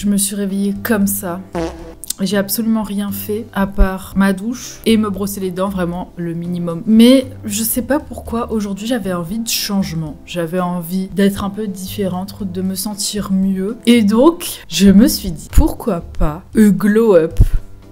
Je me suis réveillée comme ça. J'ai absolument rien fait à part ma douche et me brosser les dents, vraiment le minimum. Mais je sais pas pourquoi aujourd'hui j'avais envie de changement. J'avais envie d'être un peu différente, de me sentir mieux. Et donc, je me suis dit, pourquoi pas glow up?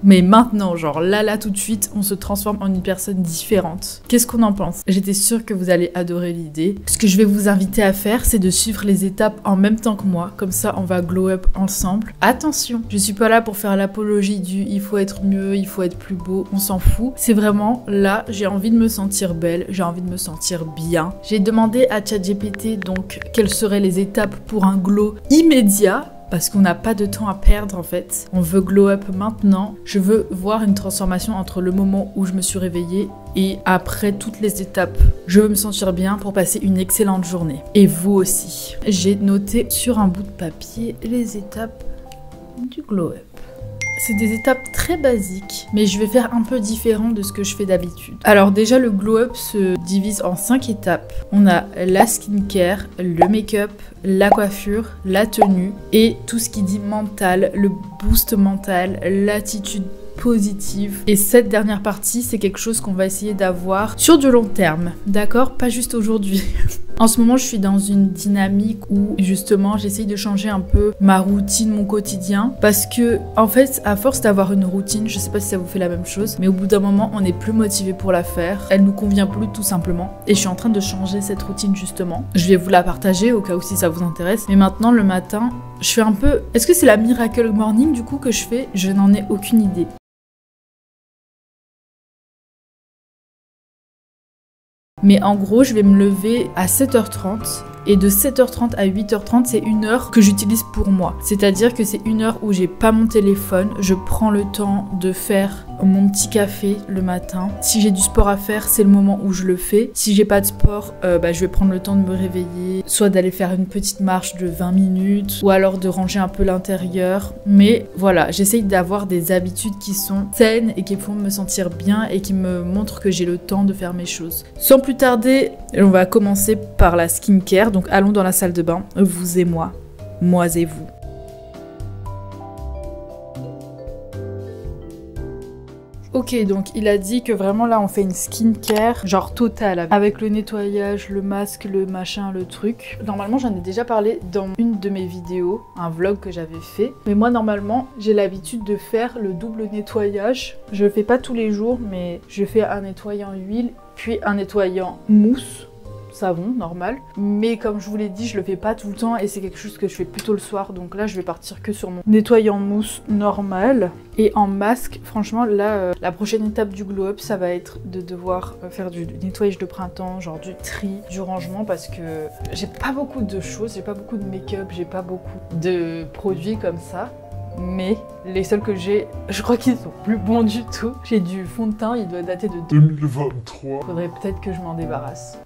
Mais maintenant, genre là tout de suite, on se transforme en une personne différente. Qu'est-ce qu'on en pense? J'étais sûre que vous allez adorer l'idée. Ce que je vais vous inviter à faire, c'est de suivre les étapes en même temps que moi. Comme ça, on va glow up ensemble. Attention, je suis pas là pour faire l'apologie du il faut être mieux, il faut être plus beau, on s'en fout. C'est vraiment là, j'ai envie de me sentir belle, j'ai envie de me sentir bien. J'ai demandé à ChatGPT donc quelles seraient les étapes pour un glow immédiat. Parce qu'on n'a pas de temps à perdre en fait. On veut glow up maintenant. Je veux voir une transformation entre le moment où je me suis réveillée et après toutes les étapes. Je veux me sentir bien pour passer une excellente journée. Et vous aussi. J'ai noté sur un bout de papier les étapes du glow up. C'est des étapes très basiques, mais je vais faire un peu différent de ce que je fais d'habitude. Alors déjà, le glow up se divise en 5 étapes. On a la skincare, le make-up, la coiffure, la tenue et tout ce qui dit mental, le boost mental, l'attitude positive. Et cette dernière partie, c'est quelque chose qu'on va essayer d'avoir sur du long terme, d'accord? Pas juste aujourd'hui. En ce moment, je suis dans une dynamique où justement j'essaye de changer un peu ma routine, mon quotidien, parce que en fait, à force d'avoir une routine, je sais pas si ça vous fait la même chose, mais au bout d'un moment, on n'est plus motivé pour la faire. Elle nous convient plus tout simplement. Et je suis en train de changer cette routine justement. Je vais vous la partager au cas où si ça vous intéresse. Mais maintenant, le matin, je fais un peu... Est-ce que c'est la Miracle Morning du coup que je fais? Je n'en ai aucune idée. Mais en gros, je vais me lever à 7h30 et de 7h30 à 8h30, c'est une heure que j'utilise pour moi. C'est-à-dire que c'est une heure où j'ai pas mon téléphone, je prends le temps de faire mon petit café le matin. Si j'ai du sport à faire, c'est le moment où je le fais. Si j'ai pas de sport, je vais prendre le temps de me réveiller, soit d'aller faire une petite marche de 20 minutes, ou alors de ranger un peu l'intérieur. Mais voilà, j'essaye d'avoir des habitudes qui sont saines et qui font me sentir bien et qui me montrent que j'ai le temps de faire mes choses. Sans plus tarder, on va commencer par la skincare. Donc allons dans la salle de bain, vous et moi et vous. Ok, donc il a dit que vraiment là on fait une skincare genre totale avec le nettoyage, le masque, le machin, le truc. Normalement j'en ai déjà parlé dans une de mes vidéos, un vlog que j'avais fait. Mais moi normalement j'ai l'habitude de faire le double nettoyage. Je le fais pas tous les jours mais je fais un nettoyant huile puis un nettoyant mousse. Savon normal, mais comme je vous l'ai dit, je le fais pas tout le temps et c'est quelque chose que je fais plutôt le soir, donc là je vais partir que sur mon nettoyant mousse normal. Et en masque, franchement là la prochaine étape du glow up, ça va être de devoir faire du nettoyage de printemps, genre du tri, du rangement, parce que j'ai pas beaucoup de choses, j'ai pas beaucoup de make-up, j'ai pas beaucoup de produits comme ça. Mais les seuls que j'ai, je crois qu'ils sont plus bons du tout. J'ai du fond de teint, il doit dater de 2023. Faudrait peut-être que je m'en débarrasse.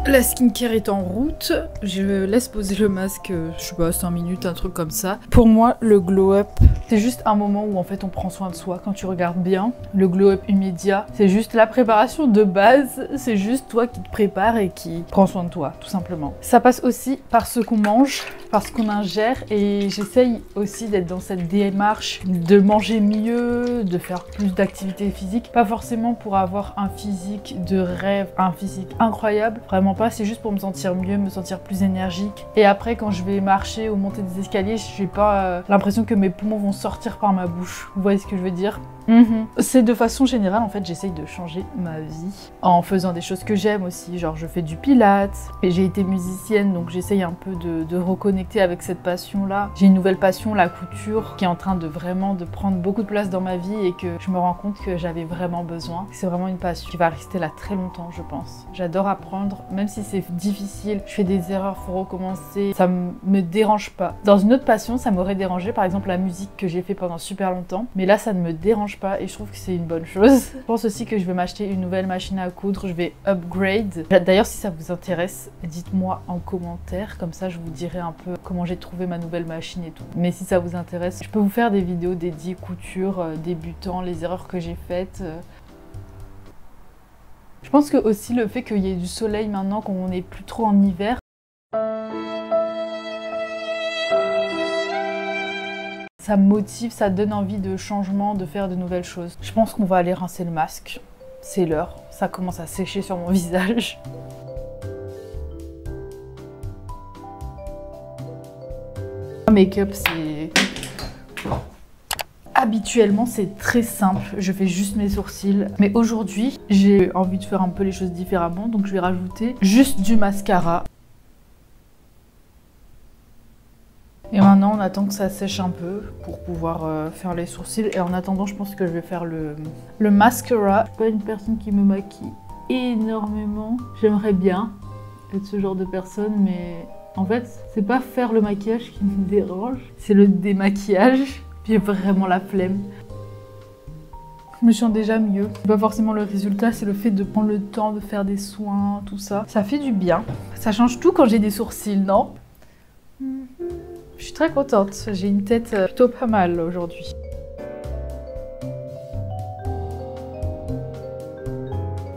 La skincare est en route, je laisse poser le masque, je sais pas, 5 minutes, un truc comme ça. Pour moi, le glow up, c'est juste un moment où en fait on prend soin de soi. Quand tu regardes bien, le glow up immédiat, c'est juste la préparation de base, c'est juste toi qui te prépares et qui prend soin de toi, tout simplement. Ça passe aussi par ce qu'on mange, par ce qu'on ingère, et j'essaye aussi d'être dans cette démarche de manger mieux, de faire plus d'activités physiques, pas forcément pour avoir un physique de rêve, un physique incroyable, vraiment pas, c'est juste pour me sentir mieux, me sentir plus énergique. Et après quand je vais marcher ou monter des escaliers, j'ai pas l'impression que mes poumons vont sortir par ma bouche. Vous voyez ce que je veux dire? C'est de façon générale, en fait, j'essaye de changer ma vie en faisant des choses que j'aime aussi, genre je fais du pilates, et j'ai été musicienne, donc j'essaye un peu de reconnecter avec cette passion-là. J'ai une nouvelle passion, la couture, qui est en train de vraiment de prendre beaucoup de place dans ma vie et que je me rends compte que j'avais vraiment besoin. C'est vraiment une passion qui va rester là très longtemps, je pense. J'adore apprendre, même si c'est difficile, je fais des erreurs, faut recommencer, ça me dérange pas. Dans une autre passion, ça m'aurait dérangé, par exemple la musique que j'ai fait pendant super longtemps, mais là ça ne me dérange pas et je trouve que c'est une bonne chose. Je pense aussi que je vais m'acheter une nouvelle machine à coudre, je vais upgrade. D'ailleurs si ça vous intéresse, dites-moi en commentaire, comme ça je vous dirai un peu comment j'ai trouvé ma nouvelle machine et tout. Mais si ça vous intéresse, je peux vous faire des vidéos dédiées couture, débutants, les erreurs que j'ai faites. pense que aussi le fait qu'il y ait du soleil maintenant, qu'on n'est plus trop en hiver, ça me motive, ça donne envie de changement, de faire de nouvelles choses. Je pense qu'on va aller rincer le masque. C'est l'heure, ça commence à sécher sur mon visage. Make-up, c'est... Habituellement, c'est très simple. Je fais juste mes sourcils. Mais aujourd'hui, j'ai envie de faire un peu les choses différemment. Donc, je vais rajouter juste du mascara. Et maintenant, on attend que ça sèche un peu pour pouvoir faire les sourcils. Et en attendant, je pense que je vais faire le mascara. Je suis pas une personne qui me maquille énormément. J'aimerais bien être ce genre de personne, mais en fait, c'est pas faire le maquillage qui me dérange, c'est le démaquillage. J'ai vraiment la flemme. Je me sens déjà mieux. C'est pas forcément le résultat, c'est le fait de prendre le temps de faire des soins, tout ça. Ça fait du bien. Ça change tout quand j'ai des sourcils, non? Je suis très contente. J'ai une tête plutôt pas mal aujourd'hui.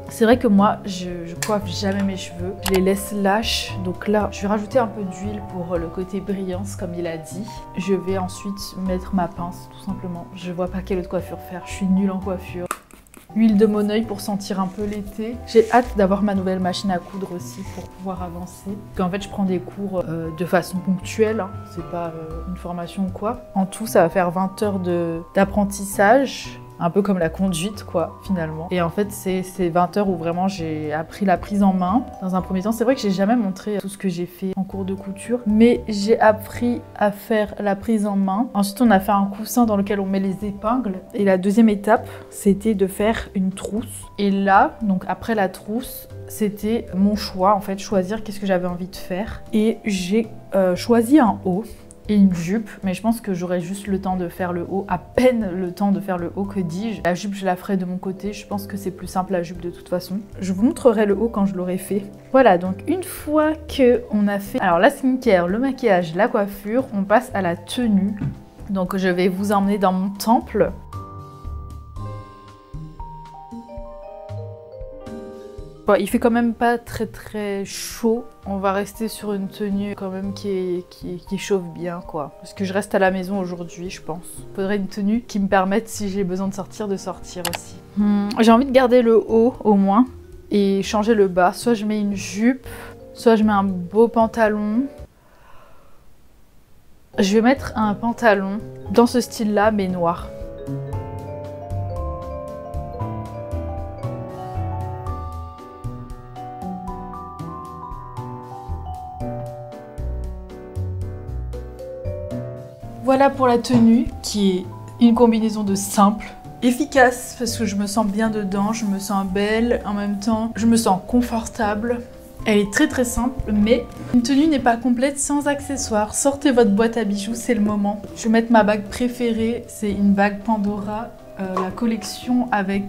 C'est vrai que moi, je coiffe jamais mes cheveux. Je les laisse lâches. Donc là, je vais rajouter un peu d'huile pour le côté brillance, comme il a dit. Je vais ensuite mettre ma pince, tout simplement. Je vois pas quelle autre coiffure faire. Je suis nulle en coiffure. Huile de Moneuil pour sentir un peu l'été. J'ai hâte d'avoir ma nouvelle machine à coudre aussi pour pouvoir avancer. En fait, je prends des cours de façon ponctuelle. Hein. C'est pas une formation ou quoi. En tout, ça va faire 20 heures d'apprentissage. Un peu comme la conduite, quoi, finalement. Et en fait, c'est 20 heures où vraiment j'ai appris la prise en main. Dans un premier temps, c'est vrai que j'ai jamais montré tout ce que j'ai fait en cours de couture, mais j'ai appris à faire la prise en main. Ensuite, on a fait un coussin dans lequel on met les épingles. Et la deuxième étape, c'était de faire une trousse. Et là, donc après la trousse, c'était mon choix, en fait, choisir qu'est-ce que j'avais envie de faire. Et j'ai choisi un haut et une jupe, mais je pense que j'aurai juste le temps de faire le haut, à peine le temps de faire le haut, que dis-je. La jupe, je la ferai de mon côté, je pense que c'est plus simple la jupe de toute façon. Je vous montrerai le haut quand je l'aurai fait. Voilà, donc une fois qu'on a fait alors la skincare, le maquillage, la coiffure, on passe à la tenue. Donc je vais vous emmener dans mon temple. Bon, il fait quand même pas très chaud. On va rester sur une tenue quand même qui chauffe bien, quoi. Parce que je reste à la maison aujourd'hui, je pense. Faudrait une tenue qui me permette, si j'ai besoin de sortir aussi. J'ai envie de garder le haut au moins et changer le bas. Soit je mets une jupe, soit je mets un beau pantalon. Je vais mettre un pantalon dans ce style-là, mais noir. Voilà pour la tenue, qui est une combinaison de simple, efficace, parce que je me sens bien dedans, je me sens belle, en même temps, je me sens confortable. Elle est très simple, mais une tenue n'est pas complète sans accessoires. Sortez votre boîte à bijoux, c'est le moment. Je vais mettre ma bague préférée, c'est une bague Pandora, la collection avec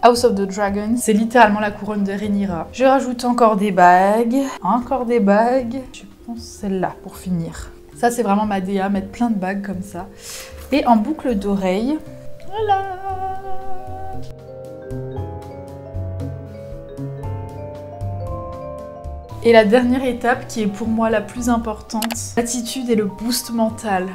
House of the Dragon. C'est littéralement la couronne de Rhaenyra. Je rajoute encore des bagues, Je pense celle-là pour finir. Ça, c'est vraiment ma DA, mettre plein de bagues comme ça. Et en boucle d'oreille, voilà. Et la dernière étape, qui est pour moi la plus importante, l'attitude et le boost mental.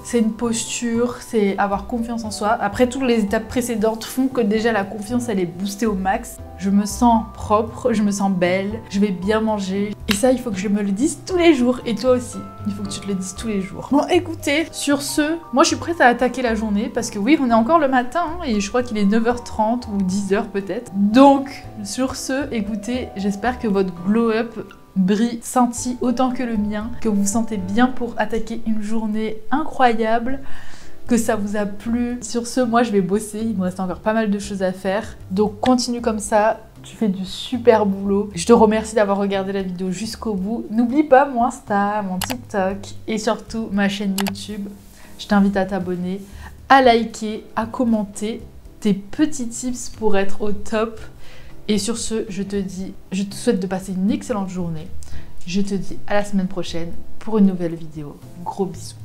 C'est une posture, c'est avoir confiance en soi. Après, toutes les étapes précédentes font que déjà la confiance, elle est boostée au max. Je me sens propre, je me sens belle, je vais bien manger. Et ça, il faut que je me le dise tous les jours. Et toi aussi, il faut que tu te le dises tous les jours. Bon, écoutez, sur ce, moi je suis prête à attaquer la journée parce que oui, on est encore le matin hein, et je crois qu'il est 9h30 ou 10h peut-être. Donc, sur ce, écoutez, j'espère que votre glow-up brille, scintille autant que le mien, que vous vous sentez bien pour attaquer une journée incroyable, que ça vous a plu. Sur ce, moi je vais bosser, il me reste encore pas mal de choses à faire. Donc continue comme ça, tu fais du super boulot. Je te remercie d'avoir regardé la vidéo jusqu'au bout. N'oublie pas mon Insta, mon TikTok et surtout ma chaîne YouTube. Je t'invite à t'abonner, à liker, à commenter tes petits tips pour être au top. Et sur ce, je te souhaite de passer une excellente journée. Je te dis à la semaine prochaine pour une nouvelle vidéo. Gros bisous.